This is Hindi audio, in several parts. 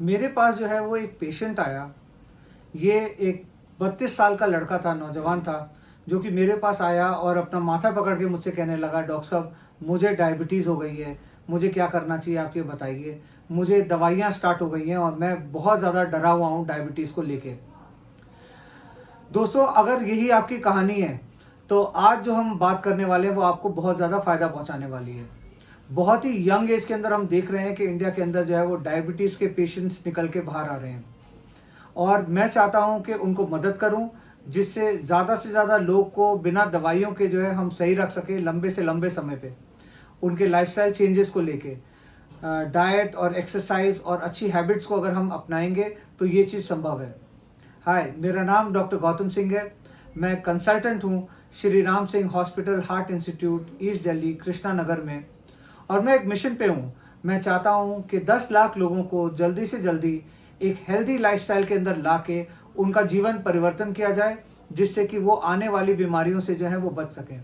मेरे पास जो है वो एक पेशेंट आया। ये एक 32 साल का लड़का था, नौजवान था, जो कि मेरे पास आया और अपना माथा पकड़ के मुझसे कहने लगा, डॉक्टर साहब मुझे डायबिटीज़ हो गई है, मुझे क्या करना चाहिए आप ये बताइए। मुझे दवाइयाँ स्टार्ट हो गई हैं और मैं बहुत ज़्यादा डरा हुआ हूँ डायबिटीज़ को लेके। दोस्तों, अगर यही आपकी कहानी है तो आज जो हम बात करने वाले हैं वो आपको बहुत ज़्यादा फ़ायदा पहुँचाने वाली है। बहुत ही यंग एज के अंदर हम देख रहे हैं कि इंडिया के अंदर जो है वो डायबिटीज़ के पेशेंट्स निकल के बाहर आ रहे हैं और मैं चाहता हूं कि उनको मदद करूं, जिससे ज़्यादा लोग को बिना दवाइयों के जो है हम सही रख सकें लंबे से लंबे समय पे। उनके लाइफस्टाइल चेंजेस को लेके डाइट और एक्सरसाइज और अच्छी हैबिट्स को अगर हम अपनाएंगे तो ये चीज़ संभव है। हाय, मेरा नाम डॉक्टर गौतम सिंह है। मैं कंसल्टेंट हूँ Shri Ram Singh hospital heart institute, East Delhi, Krishna Nagar में, और मैं एक मिशन पे हूँ। मैं चाहता हूँ कि 10 लाख लोगों को जल्दी से जल्दी एक हेल्दी लाइफस्टाइल के अंदर लाके उनका जीवन परिवर्तन किया जाए, जिससे कि वो आने वाली बीमारियों से जो है वो बच सकें।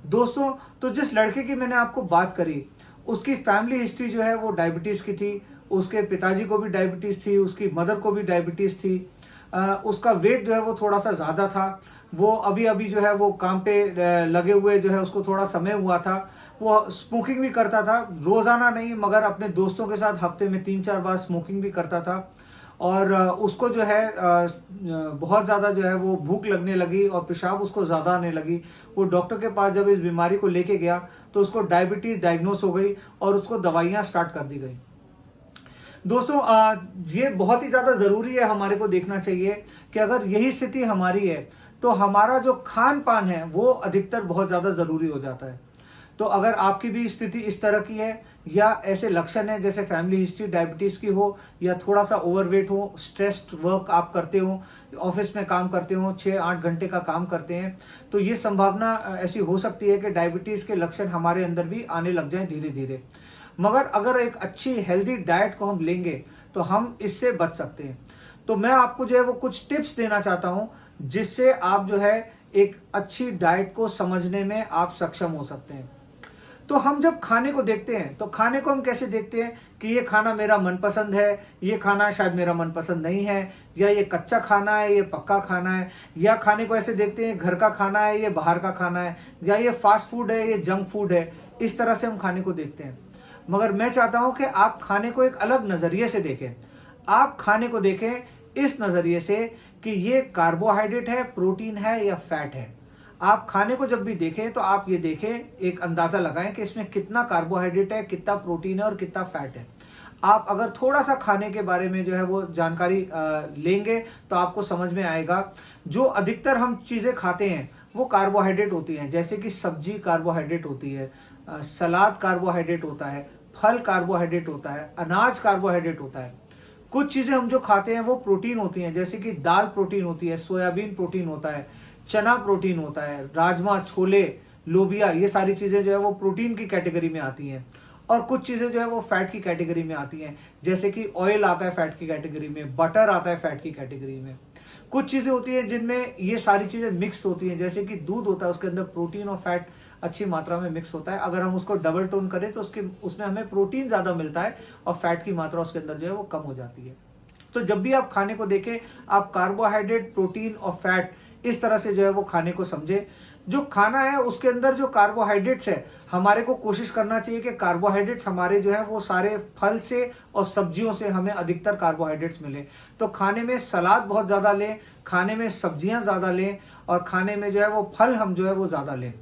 दोस्तों, तो जिस लड़के की मैंने आपको बात करी, उसकी फैमिली हिस्ट्री जो है वो डायबिटीज़ की थी। उसके पिताजी को भी डायबिटीज़ थी, उसकी मदर को भी डायबिटीज़ थी। उसका वेट जो है वो थोड़ा सा ज़्यादा था। वो अभी अभी जो है वो काम पे लगे हुए जो है उसको थोड़ा समय हुआ था। वो स्मोकिंग भी करता था, रोज़ाना नहीं मगर अपने दोस्तों के साथ हफ्ते में 3-4 बार स्मोकिंग भी करता था। और उसको जो है बहुत ज़्यादा जो है वो भूख लगने लगी और पेशाब उसको ज़्यादा आने लगी। वो डॉक्टर के पास जब इस बीमारी को लेके गया तो उसको डायबिटीज़ डायग्नोस हो गई और उसको दवाइयाँ स्टार्ट कर दी गई। दोस्तों, ये बहुत ही ज़्यादा ज़रूरी है, हमारे को देखना चाहिए कि अगर यही स्थिति हमारी है तो हमारा जो खान पान है वो अधिकतर बहुत ज़्यादा ज़रूरी हो जाता है। तो अगर आपकी भी स्थिति इस तरह की है या ऐसे लक्षण है जैसे फैमिली हिस्ट्री डायबिटीज़ की हो, या थोड़ा सा ओवरवेट हो, स्ट्रेस्ड वर्क आप करते हो, ऑफिस में काम करते हो, 6-8 घंटे का काम करते हैं, तो ये संभावना ऐसी हो सकती है कि डायबिटीज़ के लक्षण हमारे अंदर भी आने लग जाएं धीरे धीरे। मगर अगर एक अच्छी हेल्दी डाइट को हम लेंगे तो हम इससे बच सकते हैं। तो मैं आपको जो है वो कुछ टिप्स देना चाहता हूं, जिससे आप जो है एक अच्छी डाइट को समझने में आप सक्षम हो सकते हैं। तो हम जब खाने को देखते हैं तो खाने को हम कैसे देखते हैं कि ये खाना मेरा मनपसंद है, ये खाना शायद मेरा मनपसंद नहीं है, या ये कच्चा खाना है, ये पक्का खाना है। या खाने को ऐसे देखते हैं घर का खाना है, ये बाहर का खाना है, या ये फास्ट फूड है, ये जंक फूड है। इस तरह से हम खाने को देखते हैं। मगर मैं चाहता हूं कि आप खाने को एक अलग नजरिए से देखें। आप खाने को देखें इस नजरिए से कि ये कार्बोहाइड्रेट है, प्रोटीन है या फैट है। आप खाने को जब भी देखें तो आप ये देखें, एक अंदाजा लगाएं कि इसमें कितना कार्बोहाइड्रेट है, कितना प्रोटीन है और कितना फैट है। आप अगर थोड़ा सा खाने के बारे में जो है वो जानकारी लेंगे तो आपको समझ में आएगा। जो अधिकतर हम चीजें खाते हैं वो कार्बोहाइड्रेट होती हैं, जैसे कि सब्जी कार्बोहाइड्रेट होती है, सलाद कार्बोहाइड्रेट होता है, फल कार्बोहाइड्रेट होता है, अनाज कार्बोहाइड्रेट होता है। कुछ चीजें हम जो खाते हैं वो प्रोटीन होती हैं, जैसे कि दाल प्रोटीन होती है, सोयाबीन प्रोटीन होता है, चना प्रोटीन होता है, राजमा, छोले, लोबिया, ये सारी चीजें जो है वो प्रोटीन की कैटेगरी में आती हैं। और कुछ चीजें जो है वो फैट की कैटेगरी में आती हैं, जैसे कि ऑयल आता है फैट की कैटेगरी में, बटर आता है फैट की कैटेगरी में। कुछ चीजें होती हैं जिनमें ये सारी चीजें मिक्स होती हैं, जैसे कि दूध होता है, उसके अंदर प्रोटीन और फैट अच्छी मात्रा में मिक्स होता है। अगर हम उसको डबल टोन करें तो उसमें हमें प्रोटीन ज्यादा मिलता है और फैट की मात्रा उसके अंदर जो है वो कम हो जाती है। तो जब भी आप खाने को देखें, आप कार्बोहाइड्रेट, प्रोटीन और फैट इस तरह से जो है वो खाने को समझे। जो खाना है उसके अंदर जो कार्बोहाइड्रेट्स है, हमारे को कोशिश करना चाहिए कि कार्बोहाइड्रेट्स हमारे जो है वो सारे फल से और सब्जियों से हमें अधिकतर कार्बोहाइड्रेट्स मिले। तो खाने में सलाद बहुत ज्यादा लें, खाने में सब्जियां ज्यादा लें, और खाने में जो है वो फल हम जो है वो ज्यादा लें।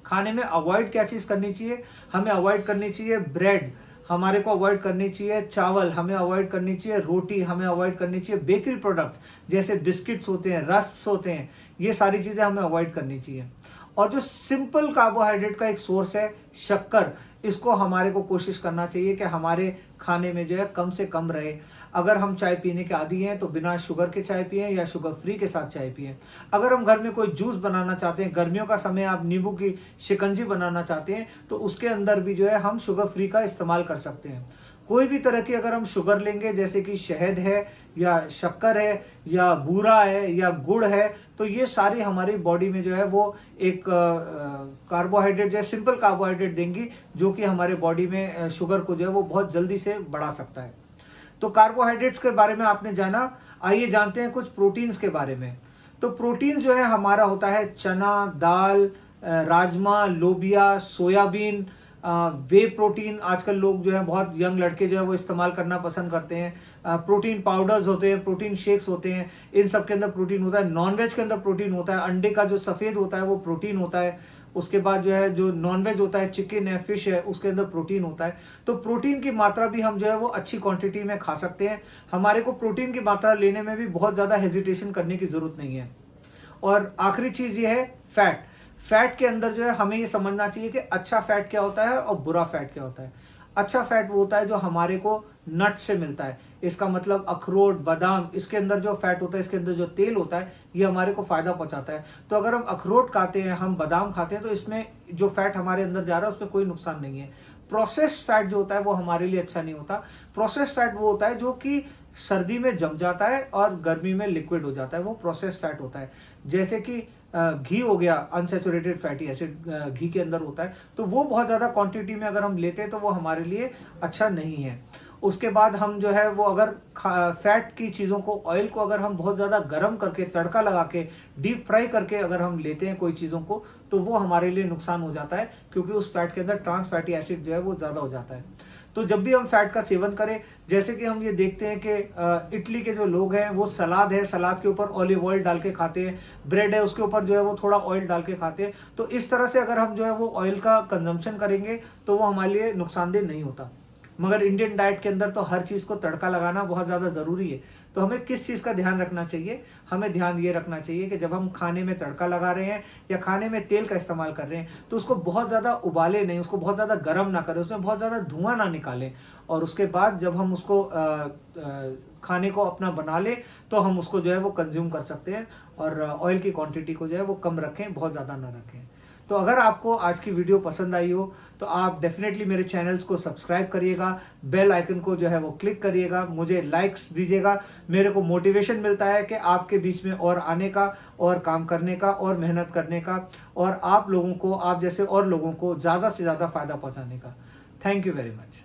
खाने में अवॉइड क्या चीज करनी चाहिए? हमें अवॉइड करनी चाहिए ब्रेड, हमारे को अवॉइड करनी चाहिए चावल, हमें अवॉइड करनी चाहिए रोटी, हमें अवॉइड करनी चाहिए बेकरी प्रोडक्ट जैसे बिस्किट्स होते हैं, रस्क होते हैं, ये सारी चीजें हमें अवॉइड करनी चाहिए। और जो सिंपल कार्बोहाइड्रेट का एक सोर्स है शक्कर, इसको हमारे को कोशिश करना चाहिए कि हमारे खाने में जो है कम से कम रहे। अगर हम चाय पीने के आदी हैं तो बिना शुगर के चाय पिएं या शुगर फ्री के साथ चाय पिएं। अगर हम घर में कोई जूस बनाना चाहते हैं, गर्मियों का समय, आप नींबू की शिकंजी बनाना चाहते हैं, तो उसके अंदर भी जो है हम शुगर फ्री का इस्तेमाल कर सकते हैं। कोई भी तरह की अगर हम शुगर लेंगे, जैसे कि शहद है या शक्कर है या बूरा है या गुड़ है, तो ये सारी हमारी बॉडी में जो है वो एक कार्बोहाइड्रेट, जो सिंपल कार्बोहाइड्रेट देंगी, जो कि हमारे बॉडी में शुगर को जो है वो बहुत जल्दी से बढ़ा सकता है। तो कार्बोहाइड्रेट्स के बारे में आपने जाना, आइए जानते हैं कुछ प्रोटीन्स के बारे में। तो प्रोटीन जो है हमारा होता है चना, दाल, राजमा, लोबिया, सोयाबीन, वे प्रोटीन आजकल लोग जो है बहुत यंग लड़के जो है वो इस्तेमाल करना पसंद करते हैं। प्रोटीन पाउडर्स होते हैं, प्रोटीन शेक्स होते हैं, इन सब के अंदर प्रोटीन होता है। नॉनवेज के अंदर प्रोटीन होता है, अंडे का जो सफेद होता है वो प्रोटीन होता है। उसके बाद जो है जो नॉनवेज होता है, चिकन है, फिश है, उसके अंदर प्रोटीन होता है। तो प्रोटीन की मात्रा भी हम जो है वो अच्छी क्वांटिटी में खा सकते हैं। हमारे को प्रोटीन की मात्रा लेने में भी बहुत ज्यादा हेजिटेशन करने की जरूरत नहीं है। और आखिरी चीज ये है फैट। फैट के अंदर जो है हमें ये समझना चाहिए कि अच्छा फैट क्या होता है और बुरा फैट क्या होता है। अच्छा फैट वो होता है जो हमारे को नट से मिलता है। इसका मतलब अखरोट, बादाम, इसके अंदर जो फैट होता है, इसके अंदर जो तेल होता है, ये हमारे को फायदा पहुंचाता है। तो अगर हम अखरोट खाते हैं, हम बादाम खाते हैं, तो इसमें जो फैट हमारे अंदर जा रहा है उसमें कोई नुकसान नहीं है। प्रोसेस्ड फैट जो होता है वो हमारे लिए अच्छा नहीं होता। प्रोसेस्ड फैट वो होता है जो कि सर्दी में जम जाता है और गर्मी में लिक्विड हो जाता है, वो प्रोसेस्ड फैट होता है। जैसे कि घी हो गया, अनसैचुरेटेड फैटी एसिड घी के अंदर होता है, तो वो बहुत ज्यादा क्वांटिटी में अगर हम लेते हैं तो वो हमारे लिए अच्छा नहीं है। उसके बाद हम जो है वो अगर फैट की चीज़ों को, ऑयल को अगर हम बहुत ज़्यादा गर्म करके, तड़का लगा के, डीप फ्राई करके अगर हम लेते हैं कोई चीज़ों को, तो वो हमारे लिए नुकसान हो जाता है, क्योंकि उस फैट के अंदर ट्रांस फैटी एसिड जो है वो ज़्यादा हो जाता है। तो जब भी हम फैट का सेवन करें, जैसे कि हम ये देखते हैं कि इटली के जो लोग हैं वो सलाद है, सलाद के ऊपर ऑलिव ऑयल डाल के खाते हैं, ब्रेड है उसके ऊपर जो है वो थोड़ा ऑयल डाल के खाते हैं। तो इस तरह से अगर हम जो है वो ऑयल का कंजम्पशन करेंगे तो वो हमारे लिए नुकसानदेह नहीं होता। मगर इंडियन डाइट के अंदर तो हर चीज को तड़का लगाना बहुत ज्यादा जरूरी है। तो हमें किस चीज का ध्यान रखना चाहिए? हमें ध्यान ये रखना चाहिए कि जब हम खाने में तड़का लगा रहे हैं या खाने में तेल का इस्तेमाल कर रहे हैं, तो उसको बहुत ज्यादा उबाले नहीं, उसको बहुत ज्यादा गर्म ना करें, उसमें बहुत ज्यादा धुआं ना निकालें। और उसके बाद जब हम उसको खाने को अपना बना ले, तो हम उसको जो है वो कंज्यूम कर सकते हैं। और ऑयल की क्वांटिटी को जो है वो कम रखें, बहुत ज्यादा ना रखें। तो अगर आपको आज की वीडियो पसंद आई हो तो आप डेफिनेटली मेरे चैनल्स को सब्सक्राइब करिएगा, बेल आइकन को जो है वो क्लिक करिएगा, मुझे लाइक्स दीजिएगा। मेरे को मोटिवेशन मिलता है कि आपके बीच में और आने का, और काम करने का, और मेहनत करने का, और आप लोगों को, आप जैसे और लोगों को ज़्यादा से ज़्यादा फायदा पहुंचाने का। Thank you very much.